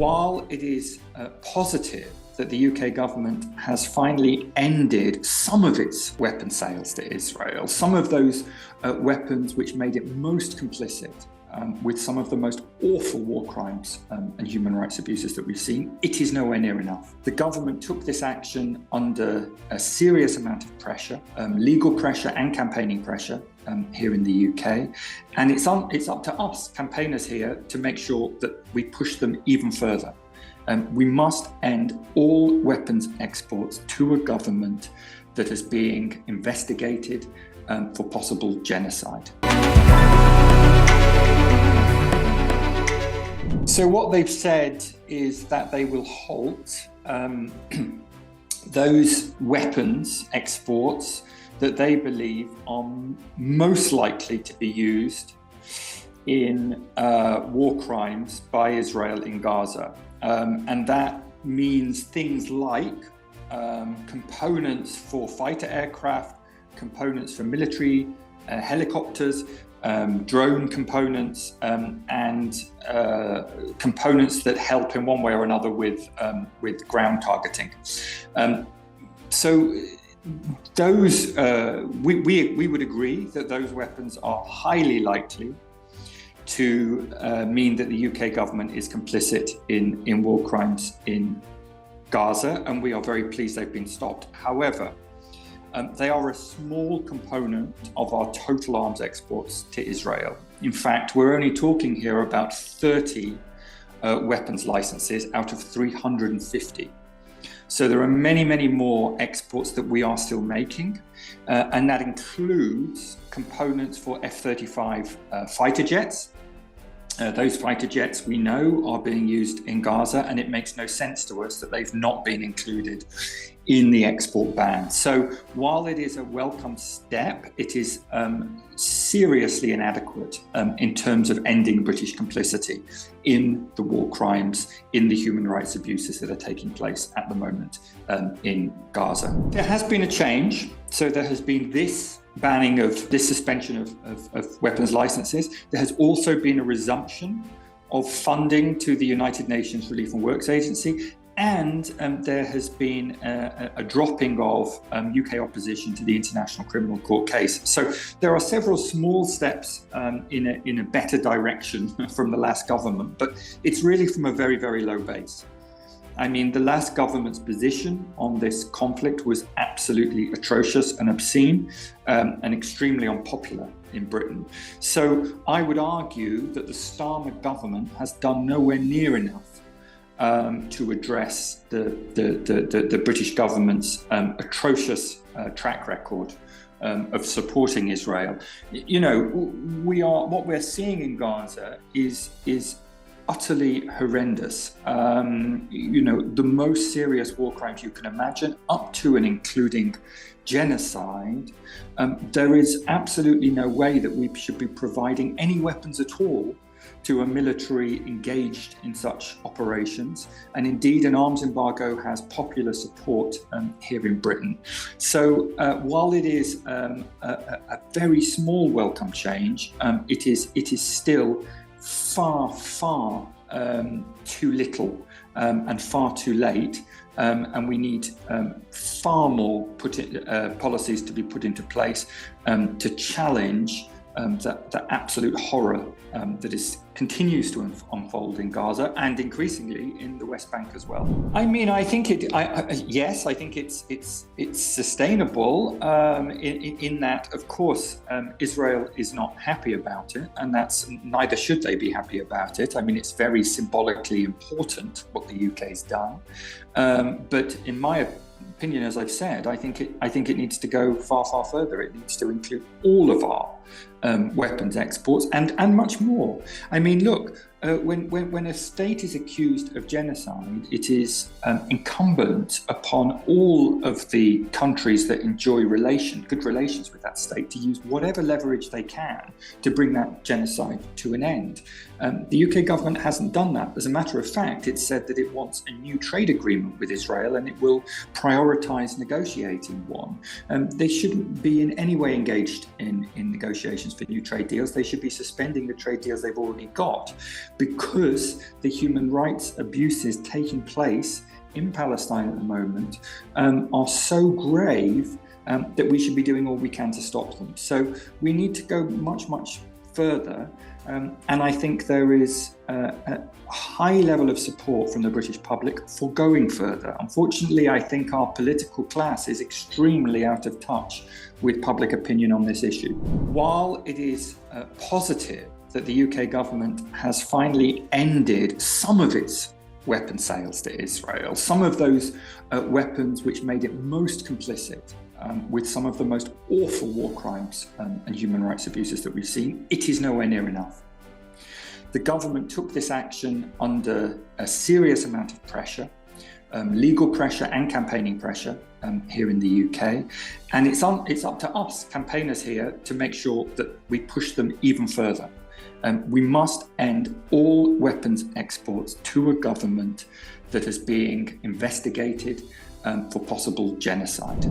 While it is positive that the UK government has finally ended some of its weapon sales to Israel, some of those weapons which made it most complicit with some of the most awful war crimes and human rights abuses that we've seen, it is nowhere near enough. The government took this action under a serious amount of pressure, legal pressure and campaigning pressure here in the UK. And it's up to us, campaigners here, to make sure that we push them even further. We must end all weapons exports to a government that is being investigated for possible genocide. So what they've said is that they will halt those weapons exports that they believe are most likely to be used in war crimes by Israel in Gaza. And that means things like components for fighter aircraft, components for military helicopters, drone components, and components that help in one way or another with ground targeting. So those we would agree that those weapons are highly likely to mean that the UK government is complicit in war crimes in Gaza, and we are very pleased they've been stopped. However, they are a small component of our total arms exports to Israel. In fact, we're only talking here about 30 weapons licenses out of 350. So there are many, many more exports that we are still making, and that includes components for F-35 fighter jets. Those fighter jets we know are being used in Gaza, and it makes no sense to us that they've not been included in the export ban. So while it is a welcome step, it is seriously inadequate in terms of ending British complicity in the war crimes, in the human rights abuses that are taking place at the moment in Gaza. There has been a change. So there has been this banning of this suspension of weapons licenses. There has also been a resumption of funding to the United Nations Relief and Works Agency, and there has been a dropping of UK opposition to the International Criminal Court case. So there are several small steps in a better direction from the last government, but it's really from a very, very low base. I mean, the last government's position on this conflict was absolutely atrocious and obscene and extremely unpopular in Britain. So I would argue that the Starmer government has done nowhere near enough to address the British government's atrocious track record of supporting Israel. You know, what we're seeing in Gaza is utterly horrendous. You know, the most serious war crimes you can imagine, up to and including genocide. There is absolutely no way that we should be providing any weapons at all to a military engaged in such operations. And indeed, an arms embargo has popular support here in Britain. So while it is a very small welcome change, it is still far too little and far too late, and we need far more policies to be put into place to challenge the absolute horror that continues to unfold in Gaza and increasingly in the West Bank as well. I mean, I think yes, I think it's sustainable in that, of course, Israel is not happy about it, and neither should they be happy about it. I mean, it's very symbolically important what the UK's done, but in my opinion, as I've said, I think it needs to go far further. It needs to include all of our weapons exports and much more. I mean, look, when a state is accused of genocide, it is incumbent upon all of the countries that enjoy good relations with that state to use whatever leverage they can to bring that genocide to an end. The UK government hasn't done that. As a matter of fact, it said that it wants a new trade agreement with Israel and it will prioritise negotiating one. They shouldn't be in any way engaged in negotiations for new trade deals. They should be suspending the trade deals they've already got. because the human rights abuses taking place in Palestine at the moment are so grave that we should be doing all we can to stop them. So we need to go much, much further. And I think there is a high level of support from the British public for going further. Unfortunately, I think our political class is extremely out of touch with public opinion on this issue. While it is positive that the UK government has finally ended some of its weapon sales to Israel, some of those weapons which made it most complicit with some of the most awful war crimes and human rights abuses that we've seen, it is nowhere near enough. The government took this action under a serious amount of pressure, legal pressure and campaigning pressure here in the UK. And it's up to us, campaigners here, to make sure that we push them even further. We must end all weapons exports to a government that is being investigated for possible genocide.